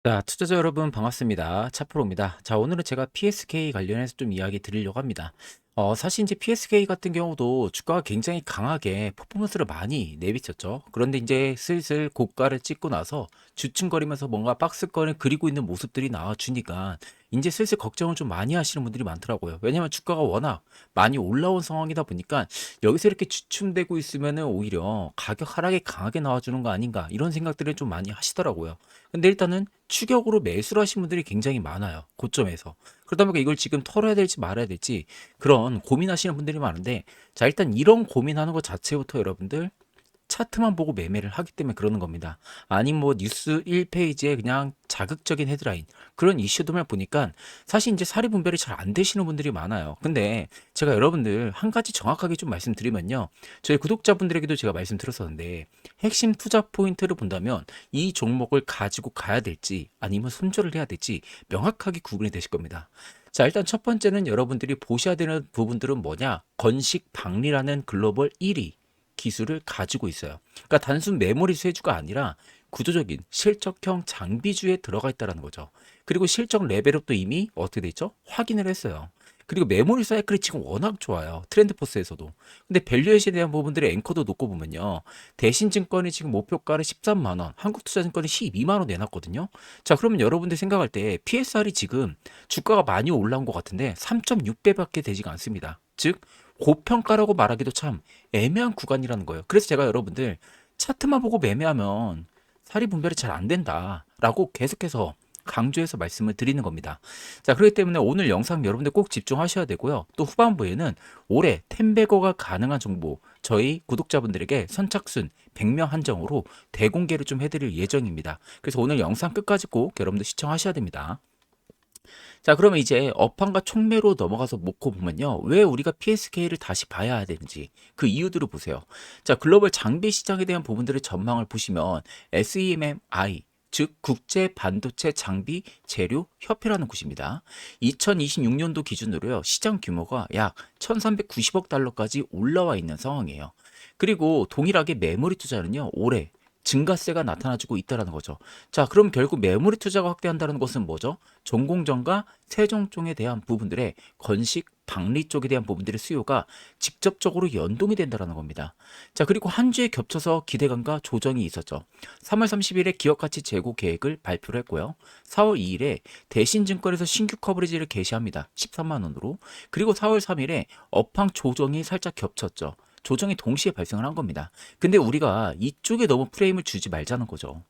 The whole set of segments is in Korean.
자, 투자자 여러분 반갑습니다. 차프로입니다. 자, 오늘은 제가 PSK 관련해서 좀 이야기 드리려고 합니다. 사실 이제 PSK 같은 경우도 주가가 굉장히 강하게 퍼포먼스를 많이 내비쳤죠. 그런데 이제 슬슬 고가를 찍고 나서 주춤거리면서 뭔가 박스권을 그리고 있는 모습들이 나와주니까 이제 슬슬 걱정을 좀 많이 하시는 분들이 많더라고요. 왜냐면 주가가 워낙 많이 올라온 상황이다 보니까 여기서 이렇게 주춤되고 있으면은 오히려 가격 하락이 강하게 나와주는 거 아닌가 이런 생각들을 좀 많이 하시더라고요. 근데 일단은 추격으로 매수를 하신 분들이 굉장히 많아요. 고점에서. 그러다 보니까 이걸 지금 털어야 될지 말아야 될지 그런 고민하시는 분들이 많은데, 자, 일단 이런 고민하는 것 자체부터 여러분들 차트만 보고 매매를 하기 때문에 그러는 겁니다. 아니 뭐 뉴스 1페이지에 그냥 자극적인 헤드라인 그런 이슈들만 보니까 사실 이제 사리 분별이 잘 안 되시는 분들이 많아요. 근데 제가 여러분들 한 가지 정확하게 좀 말씀드리면요, 저희 구독자분들에게도 제가 말씀드렸었는데 핵심 투자 포인트를 본다면 이 종목을 가지고 가야 될지 아니면 손절을 해야 될지 명확하게 구분이 되실 겁니다. 자, 일단 첫 번째는 여러분들이 보셔야 되는 부분들은 뭐냐, 건식박리라는 글로벌 1위 기술을 가지고 있어요. 그러니까 단순 메모리 수혜주가 아니라 구조적인 실적형 장비주에 들어가 있다는 거죠. 그리고 실적 레벨업도 이미 어떻게 돼 있죠? 확인을 했어요. 그리고 메모리 사이클이 지금 워낙 좋아요. 트렌드포스에서도. 근데 밸류에이션에 대한 부분들의 앵커도 놓고 보면요, 대신증권이 지금 목표가를 13만 원, 한국투자증권이 12만 원 내놨거든요. 자, 그러면 여러분들 생각할 때 PSR이 지금 주가가 많이 올라온 것 같은데 3.6배밖에 되지가 않습니다. 즉 고평가라고 말하기도 참 애매한 구간이라는 거예요. 그래서 제가 여러분들 차트만 보고 매매하면 사리 분별이 잘 안 된다라고 계속해서 강조해서 말씀을 드리는 겁니다. 자, 그렇기 때문에 오늘 영상 여러분들 꼭 집중하셔야 되고요. 또 후반부에는 올해 텐베거가 가능한 정보 저희 구독자분들에게 선착순 100명 한정으로 대공개를 좀 해드릴 예정입니다. 그래서 오늘 영상 끝까지 꼭 여러분들 시청하셔야 됩니다. 자, 그러면 이제 업황과 촉매로 넘어가서 놓고 보면요, 왜 우리가 PSK를 다시 봐야 되는지 그 이유들을 보세요. 자, 글로벌 장비 시장에 대한 부분들의 전망을 보시면 SEMI, 즉 국제 반도체 장비 재료 협회라는 곳입니다. 2026년도 기준으로요, 시장 규모가 약 1390억 달러까지 올라와 있는 상황이에요. 그리고 동일하게 메모리 투자는요, 올해 증가세가 나타나주고 있다는 거죠. 자, 그럼 결국 메모리 투자가 확대한다는 것은 뭐죠? 전공정과 세종종에 대한 부분들의 건식 박리 쪽에 대한 부분들의 수요가 직접적으로 연동이 된다는 겁니다. 자, 그리고 한 주에 겹쳐서 기대감과 조정이 있었죠. 3월 30일에 기업가치 재고 계획을 발표를 했고요. 4월 2일에 대신증권에서 신규 커버리지를 게시합니다. 13만 원으로. 그리고 4월 3일에 업황 조정이 살짝 겹쳤죠. 조정이 동시에 발생을 한 겁니다. 근데 우리가 이쪽에 너무 프레임을 주지 말자는 거죠.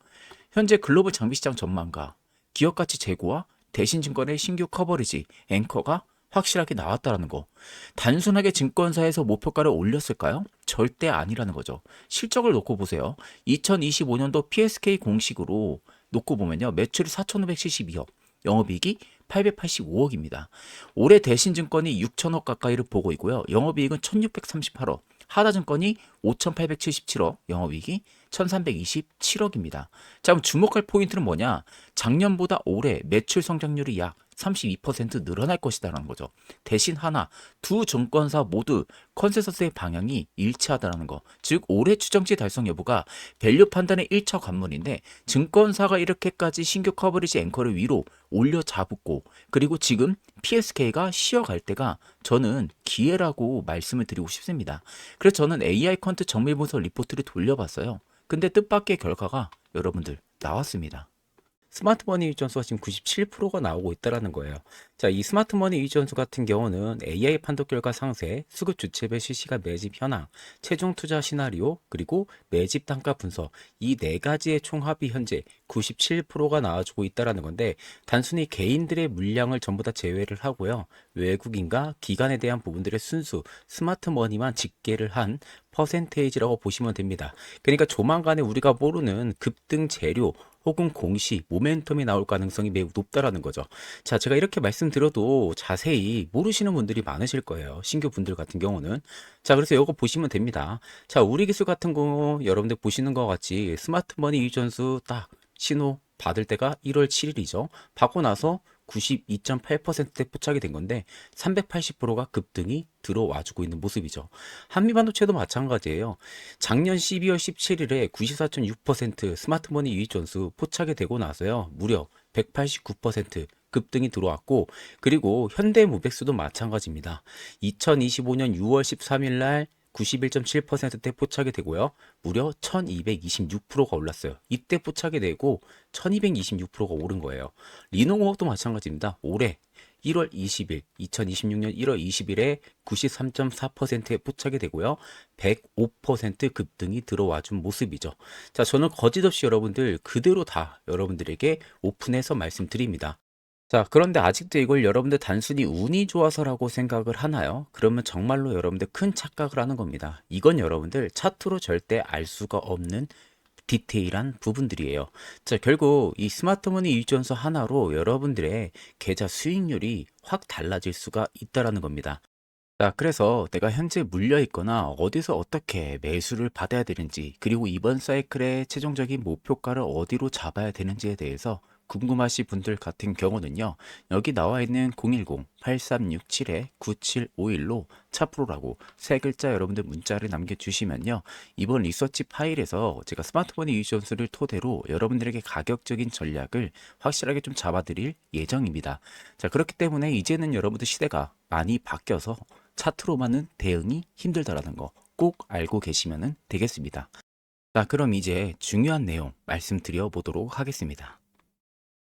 현재 글로벌 장비시장 전망가, 기업가치 재고와 대신증권의 신규 커버리지, 앵커가 확실하게 나왔다라는 거. 단순하게 증권사에서 목표가를 올렸을까요? 절대 아니라는 거죠. 실적을 놓고 보세요. 2025년도 PSK 공식으로 놓고 보면요, 매출이 4,572억, 영업이익이 885억입니다. 올해 대신증권이 6천억 가까이를 보고 있고요. 영업이익은 1,638억, 하나증권이 5,877억, 영업이익이 1,327억입니다. 자, 그럼 주목할 포인트는 뭐냐? 작년보다 올해 매출 성장률이 약 32% 늘어날 것이다라는 거죠. 대신 하나, 두 증권사 모두 컨센서스의 방향이 일치하다는 거. 즉 올해 추정치 달성 여부가 밸류 판단의 1차 관문인데, 증권사가 이렇게까지 신규 커버리지 앵커를 위로 올려 잡고, 그리고 지금 PSK가 쉬어갈 때가 저는 기회라고 말씀을 드리고 싶습니다. 그래서 저는 AI 퀀트 정밀분석 리포트를 돌려봤어요. 근데 뜻밖의 결과가 여러분들 나왔습니다. 스마트머니 유입 전수가 지금 97%가 나오고 있다는 거예요. 자, 이 스마트머니 유입 전수 같은 경우는 AI 판독 결과 상세, 수급 주체별 실시간 매집 현황, 최종 투자 시나리오, 그리고 매집 단가 분석, 이 네 가지의 총합이 현재 97%가 나와주고 있다는 건데, 단순히 개인들의 물량을 전부 다 제외를 하고요, 외국인과 기관에 대한 부분들의 순수 스마트머니만 집계를 한 퍼센테이지라고 보시면 됩니다. 그러니까 조만간에 우리가 모르는 급등 재료 혹은 공시, 모멘텀이 나올 가능성이 매우 높다라는 거죠. 자, 제가 이렇게 말씀드려도 자세히 모르시는 분들이 많으실 거예요. 신규 분들 같은 경우는. 자, 그래서 이거 보시면 됩니다. 자, 우리 기술 같은 경우 여러분들 보시는 것 같이 스마트머니 유전수 딱 신호 받을 때가 1월 7일이죠. 받고 나서 92.8%대 포착이 된 건데 380%가 급등이 들어와주고 있는 모습이죠. 한미반도체도 마찬가지예요. 작년 12월 17일에 94.6% 스마트머니 유입 전수 포착이 되고 나서요. 무려 189% 급등이 들어왔고, 그리고 현대무백수도 마찬가지입니다. 2025년 6월 13일 날 91.7%대 포착이 되고요. 무려 1226%가 올랐어요. 이때 포착이 되고 1226%가 오른 거예요. 리노공업도 마찬가지입니다. 올해 1월 20일, 2026년 1월 20일에 93.4%에 포착이 되고요. 105% 급등이 들어와 준 모습이죠. 자, 저는 거짓없이 여러분들 그대로 다 여러분들에게 오픈해서 말씀드립니다. 자, 그런데 아직도 이걸 여러분들 단순히 운이 좋아서라고 생각을 하나요? 그러면 정말로 여러분들 큰 착각을 하는 겁니다. 이건 여러분들 차트로 절대 알 수가 없는 디테일한 부분들이에요. 자, 결국 이 스마트머니 유전서 하나로 여러분들의 계좌 수익률이 확 달라질 수가 있다라는 겁니다. 자, 그래서 내가 현재 물려 있거나 어디서 어떻게 매수를 받아야 되는지, 그리고 이번 사이클의 최종적인 목표가를 어디로 잡아야 되는지에 대해서 궁금하신 분들 같은 경우는요, 여기 나와 있는 010-8367-9751로 차프로라고 세 글자 여러분들 문자를 남겨주시면요, 이번 리서치 파일에서 제가 스마트폰의 유전수를 토대로 여러분들에게 가격적인 전략을 확실하게 좀 잡아드릴 예정입니다. 자, 그렇기 때문에 이제는 여러분들 시대가 많이 바뀌어서 차트로만은 대응이 힘들다라는 거 꼭 알고 계시면 되겠습니다. 자, 그럼 이제 중요한 내용 말씀드려 보도록 하겠습니다.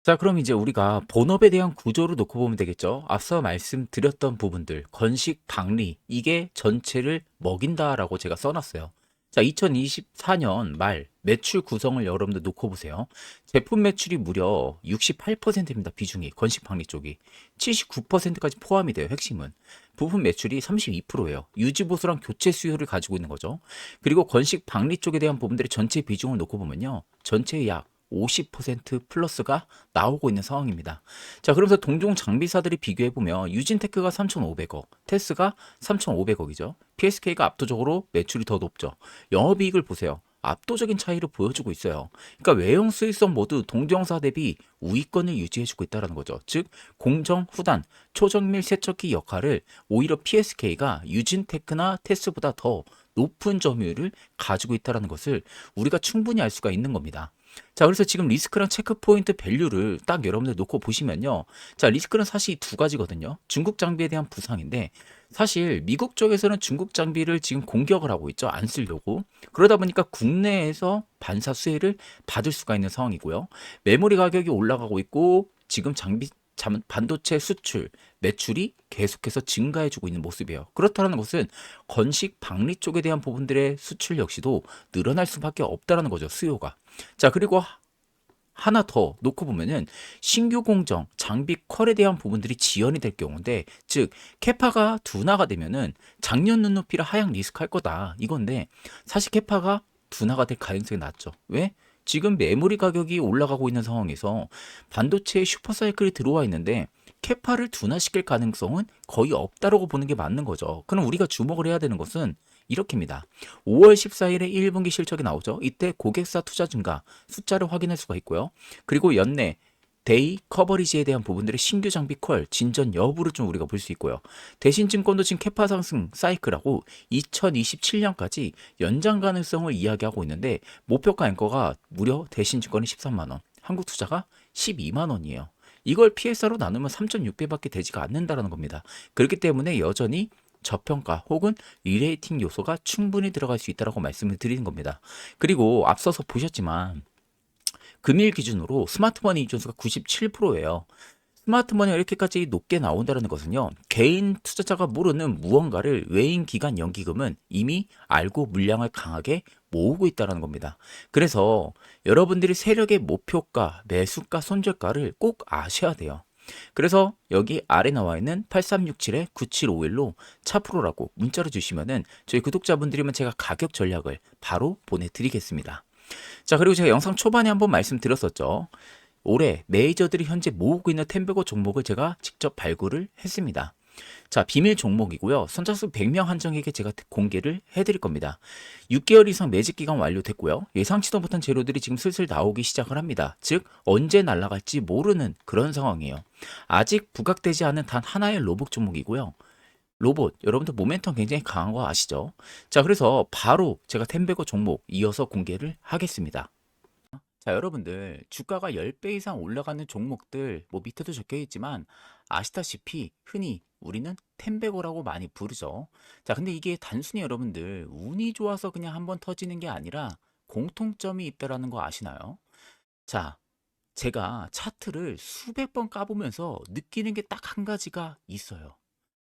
자, 그럼 이제 우리가 본업에 대한 구조를 놓고 보면 되겠죠. 앞서 말씀드렸던 부분들, 건식, 박리, 이게 전체를 먹인다라고 제가 써놨어요. 자, 2024년 말 매출 구성을 여러분들 놓고 보세요. 제품 매출이 무려 68%입니다. 비중이 건식 박리 쪽이 79%까지 포함이 돼요. 핵심은 부품 매출이 32%예요. 유지 보수랑 교체 수요를 가지고 있는 거죠. 그리고 건식 박리 쪽에 대한 부분들의 전체 비중을 놓고 보면요, 전체의 약 50% 플러스가 나오고 있는 상황입니다. 자, 그러면서 동종 장비사들이 비교해보면 유진테크가 3,500억, 테스가 3,500억이죠. PSK가 압도적으로 매출이 더 높죠. 영업이익을 보세요. 압도적인 차이를 보여주고 있어요. 그러니까 외형 수익성 모두 동종사 대비 우위권을 유지해주고 있다는 거죠. 즉 공정, 후단, 초정밀 세척기 역할을 오히려 PSK가 유진테크나 테스보다 더 높은 점유율을 가지고 있다는 것을 우리가 충분히 알 수가 있는 겁니다. 자, 그래서 지금 리스크랑 체크포인트 밸류를 딱 여러분들 놓고 보시면요. 자, 리스크는 사실 두 가지거든요. 중국 장비에 대한 부상인데, 사실 미국 쪽에서는 중국 장비를 지금 공격을 하고 있죠. 안 쓰려고. 그러다 보니까 국내에서 반사 수혜를 받을 수가 있는 상황이고요. 메모리 가격이 올라가고 있고, 지금 반도체 수출, 매출이 계속해서 증가해주고 있는 모습이에요. 그렇다는 것은 건식, 박리 쪽에 대한 부분들의 수출 역시도 늘어날 수밖에 없다는 거죠. 수요가. 자, 그리고 하나 더 놓고 보면은 신규 공정, 장비 퀄에 대한 부분들이 지연이 될 경우인데, 즉 캐파가 둔화가 되면은 작년 눈높이를 하향 리스크할 거다 이건데, 사실 캐파가 둔화가 될 가능성이 낮죠. 왜? 지금 메모리 가격이 올라가고 있는 상황에서 반도체의 슈퍼사이클이 들어와 있는데 캐파를 둔화시킬 가능성은 거의 없다라고 보는 게 맞는 거죠. 그럼 우리가 주목을 해야 되는 것은 이렇게입니다. 5월 14일에 1분기 실적이 나오죠. 이때 고객사 투자 증가 숫자를 확인할 수가 있고요. 그리고 연내 데이 커버리지에 대한 부분들의 신규 장비 퀄 진전 여부를 좀 우리가 볼 수 있고요. 대신증권도 지금 캐파 상승 사이클하고 2027년까지 연장 가능성을 이야기하고 있는데, 목표가 앵커가 무려 대신증권이 13만 원, 한국투자가 12만 원이에요. 이걸 PSR로 나누면 3.6배밖에 되지가 않는다는 겁니다. 그렇기 때문에 여전히 저평가 혹은 리레이팅 요소가 충분히 들어갈 수 있다고 말씀을 드리는 겁니다. 그리고 앞서서 보셨지만 금일 기준으로 스마트머니 이존수가 97%예요. 스마트머니가 이렇게까지 높게 나온다는 것은요, 개인 투자자가 모르는 무언가를 외인 기관 연기금은 이미 알고 물량을 강하게 모으고 있다는 겁니다. 그래서 여러분들이 세력의 목표가, 매수가, 손절가를 꼭 아셔야 돼요. 그래서 여기 아래 나와 있는 8367-9751로 차프로라고 문자를 주시면은 저희 구독자분들이면 제가 가격 전략을 바로 보내드리겠습니다. 자, 그리고 제가 영상 초반에 한번 말씀드렸었죠. 올해 메이저들이 현재 모으고 있는 텐베거 종목을 제가 직접 발굴을 했습니다. 자, 비밀 종목이고요. 선착순 100명 한정에게 제가 공개를 해드릴 겁니다. 6개월 이상 매직 기간 완료됐고요. 예상치도 못한 재료들이 지금 슬슬 나오기 시작을 합니다. 즉, 언제 날아갈지 모르는 그런 상황이에요. 아직 부각되지 않은 단 하나의 로봇 종목이고요. 로봇, 여러분들 모멘텀 굉장히 강한 거 아시죠? 자, 그래서 바로 제가 템베거 종목 이어서 공개를 하겠습니다. 자, 여러분들 주가가 10배 이상 올라가는 종목들 뭐 밑에도 적혀 있지만 아시다시피 흔히 우리는 템베거라고 많이 부르죠. 자, 근데 이게 단순히 여러분들 운이 좋아서 그냥 한번 터지는 게 아니라 공통점이 있다라는 거 아시나요? 자, 제가 차트를 수백 번 까보면서 느끼는 게 딱 한 가지가 있어요.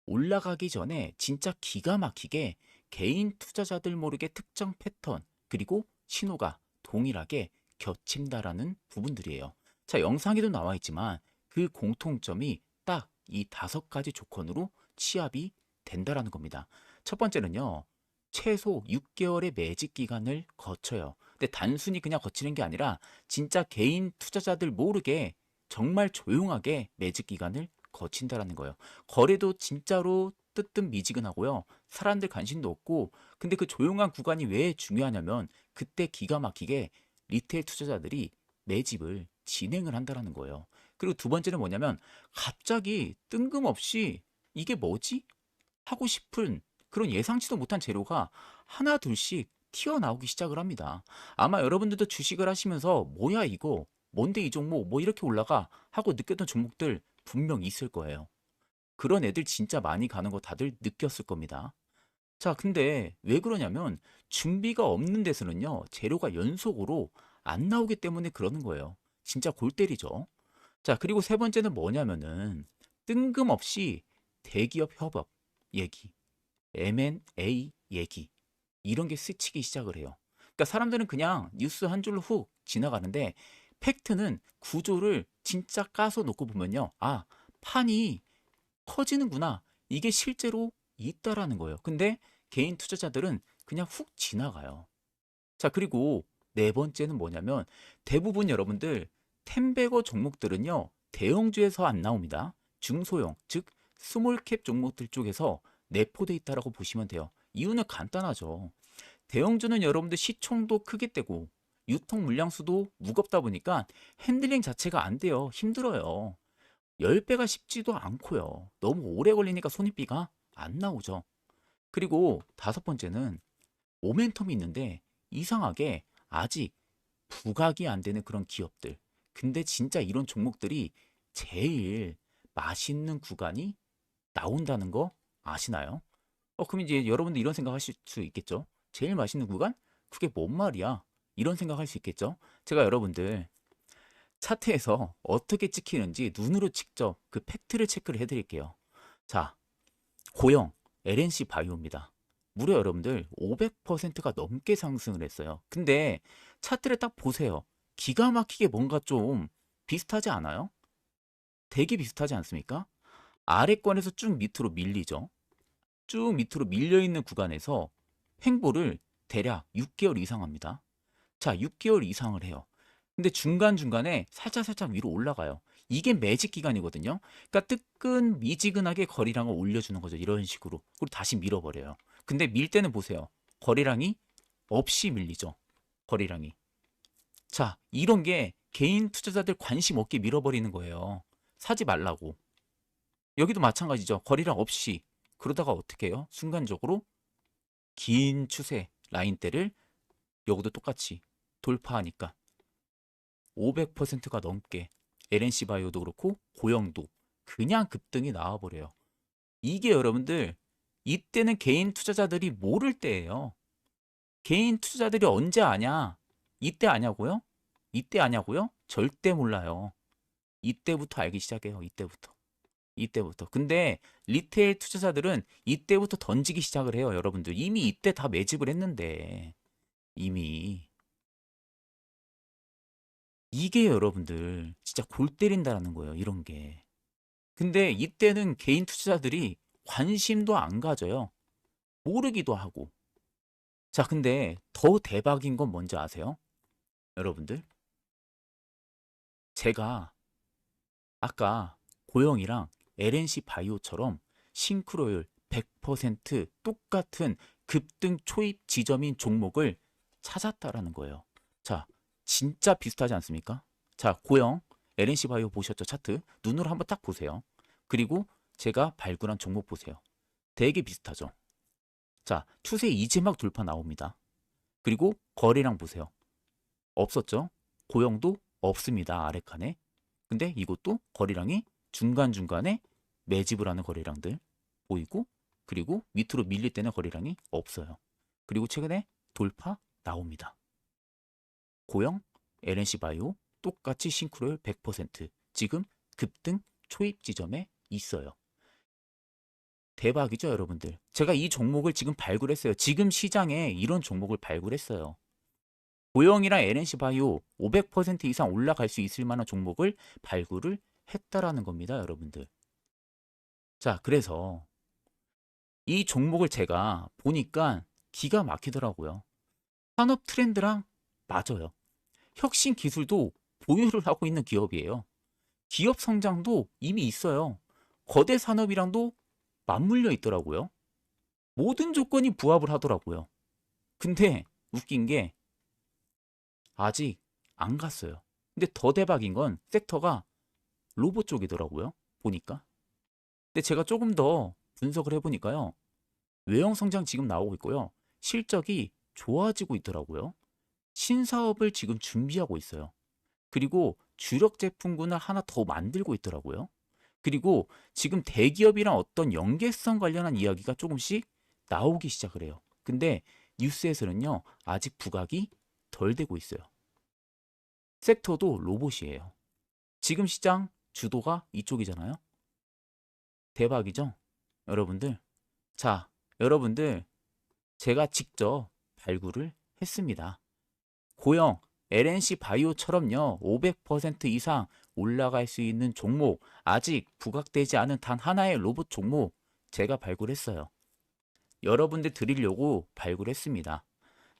올라가기 전에 진짜 기가 막히게 개인 투자자들 모르게 특정 패턴 그리고 신호가 동일하게 겹친다라는 부분들이에요. 자, 영상에도 나와 있지만 그 공통점이 딱 이 5가지 조건으로 취합이 된다라는 겁니다. 첫 번째는요. 최소 6개월의 매직 기간을 거쳐요. 근데 단순히 그냥 거치는 게 아니라 진짜 개인 투자자들 모르게 정말 조용하게 매직 기간을 거친다라는 거예요. 거래도 진짜로 뜨뜻미지근하고요. 사람들 관심도 없고, 근데 그 조용한 구간이 왜 중요하냐면 그때 기가 막히게 리테일 투자자들이 매집을 진행을 한다라는 거예요. 그리고 두 번째는 뭐냐면 갑자기 뜬금없이 이게 뭐지? 하고 싶은 그런 예상치도 못한 재료가 하나 둘씩 튀어나오기 시작을 합니다. 아마 여러분들도 주식을 하시면서 뭐야 이거? 뭔데 이 종목? 뭐 이렇게 올라가? 하고 느꼈던 종목들 분명 있을 거예요. 그런 애들 진짜 많이 가는 거 다들 느꼈을 겁니다. 자, 근데 왜 그러냐면 준비가 없는 데서는요, 재료가 연속으로 안 나오기 때문에 그러는 거예요. 진짜 골 때리죠. 자, 그리고 세 번째는 뭐냐면은 뜬금없이 대기업 협업 얘기, M&A 얘기, 이런 게 스치기 시작을 해요. 그러니까 사람들은 그냥 뉴스 한 줄로 훅 지나가는데 팩트는 구조를 진짜 까서 놓고 보면요. 아, 판이 커지는구나. 이게 실제로 있다라는 거예요. 근데 개인 투자자들은 그냥 훅 지나가요. 자, 그리고 네 번째는 뭐냐면 대부분 여러분들 템베거 종목들은요. 대형주에서 안 나옵니다. 중소형, 즉 스몰캡 종목들 쪽에서 내포돼 있다라고 보시면 돼요. 이유는 간단하죠. 대형주는 여러분들 시총도 크게 떼고 유통 물량수도 무겁다 보니까 핸들링 자체가 안 돼요. 힘들어요. 10배가 쉽지도 않고요. 너무 오래 걸리니까 손익비가 안 나오죠. 그리고 다섯 번째는 모멘텀이 있는데 이상하게 아직 부각이 안 되는 그런 기업들. 근데 진짜 이런 종목들이 제일 맛있는 구간이 나온다는 거 아시나요? 그럼 이제 여러분들 이런 생각 하실 수 있겠죠? 제일 맛있는 구간? 그게 뭔 말이야? 이런 생각 할 수 있겠죠? 제가 여러분들 차트에서 어떻게 찍히는지 눈으로 직접 그 팩트를 체크를 해드릴게요. 자, 고영, LNC 바이오입니다. 무려 여러분들 500%가 넘게 상승을 했어요. 근데 차트를 딱 보세요. 기가 막히게 뭔가 좀 비슷하지 않아요? 되게 비슷하지 않습니까? 아래권에서 쭉 밑으로 밀리죠. 쭉 밑으로 밀려있는 구간에서 횡보를 대략 6개월 이상 합니다. 자, 6개월 이상을 해요. 근데 중간중간에 살짝살짝 위로 올라가요. 이게 매직 기간이거든요. 그러니까 뜨끈미지근하게 거리량을 올려주는 거죠. 이런 식으로. 그리고 다시 밀어버려요. 근데 밀 때는 보세요. 거리량이 없이 밀리죠. 거리량이. 자, 이런 게 개인 투자자들 관심 없게 밀어버리는 거예요. 사지 말라고. 여기도 마찬가지죠. 거리량 없이. 그러다가 어떻게 해요? 순간적으로 긴 추세 라인대를 여기도 똑같이 돌파하니까 500%가 넘게 LNC 바이오도 그렇고 고영도 그냥 급등이 나와버려요. 이게 여러분들 이때는 개인 투자자들이 모를 때예요. 개인 투자자들이 언제 아냐? 이때 아냐고요? 이때 아냐고요? 절대 몰라요. 이때부터 알기 시작해요. 이때부터. 이때부터. 근데 리테일 투자자들은 이때부터 던지기 시작을 해요. 여러분들 이미 이때 다 매집을 했는데 이미 이게 여러분들 진짜 골 때린다라는 거예요. 이런 게. 근데 이때는 개인 투자자들이 관심도 안 가져요. 모르기도 하고. 자, 근데 더 대박인 건 뭔지 아세요? 여러분들? 제가 아까 고영이랑 LNC 바이오처럼 싱크로율 100% 똑같은 급등 초입 지점인 종목을 찾았다라는 거예요. 자, 진짜 비슷하지 않습니까? 자, 고영 LNC 바이오 보셨죠? 차트 눈으로 한번 딱 보세요. 그리고 제가 발굴한 종목 보세요. 되게 비슷하죠? 자, 추세 이지막 돌파 나옵니다. 그리고 거래량 보세요. 없었죠? 고영도 없습니다. 아래 칸에. 근데 이것도 거래량이 중간중간에 매집을 하는 거래량들 보이고, 그리고 밑으로 밀릴 때는 거래량이 없어요. 그리고 최근에 돌파 나옵니다. 고영, LNC 바이오 똑같이 싱크로율 100% 지금 급등 초입 지점에 있어요. 대박이죠, 여러분들. 제가 이 종목을 지금 발굴했어요. 지금 시장에 이런 종목을 발굴했어요. 고영이랑 LNC 바이오 500% 이상 올라갈 수 있을 만한 종목을 발굴을 했다라는 겁니다, 여러분들. 자, 그래서 이 종목을 제가 보니까 기가 막히더라고요. 산업 트렌드랑 맞아요. 혁신 기술도 보유를 하고 있는 기업이에요. 기업 성장도 이미 있어요. 거대 산업이랑도 맞물려 있더라고요. 모든 조건이 부합을 하더라고요. 근데 웃긴 게 아직 안 갔어요. 근데 더 대박인 건 섹터가 로봇 쪽이더라고요. 보니까. 근데 제가 조금 더 분석을 해보니까요. 외형 성장 지금 나오고 있고요. 실적이 좋아지고 있더라고요. 신사업을 지금 준비하고 있어요. 그리고 주력 제품군을 하나 더 만들고 있더라고요. 그리고 지금 대기업이랑 어떤 연계성 관련한 이야기가 조금씩 나오기 시작을 해요. 근데 뉴스에서는요, 아직 부각이 덜 되고 있어요. 섹터도 로봇이에요. 지금 시장 주도가 이쪽이잖아요. 대박이죠? 여러분들. 자, 여러분들, 제가 직접 발굴을 했습니다. 고영, LNC 바이오처럼요, 500% 이상 올라갈 수 있는 종목, 아직 부각되지 않은 단 하나의 로봇 종목, 제가 발굴했어요. 여러분들 드리려고 발굴했습니다.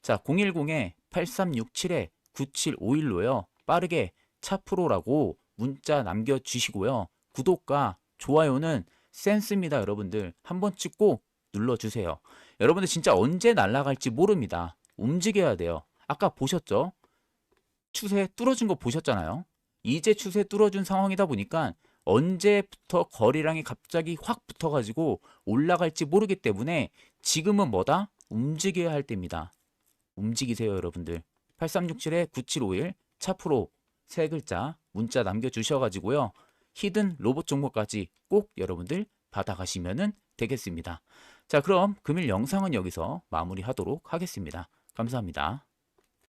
자, 010-8367-9751로요, 빠르게 차프로라고 문자 남겨주시고요. 구독과 좋아요는 센스입니다, 여러분들. 한번 찍고 눌러주세요. 여러분들 진짜 언제 날아갈지 모릅니다. 움직여야 돼요. 아까 보셨죠? 추세 뚫어준 거 보셨잖아요. 이제 추세 뚫어준 상황이다 보니까 언제부터 거래량이 갑자기 확 붙어가지고 올라갈지 모르기 때문에 지금은 뭐다? 움직여야 할 때입니다. 움직이세요, 여러분들. 8367-9751 차프로 세 글자 문자 남겨주셔가지고요. 히든 로봇 종목까지 꼭 여러분들 받아가시면 되겠습니다. 자, 그럼 금일 영상은 여기서 마무리하도록 하겠습니다. 감사합니다.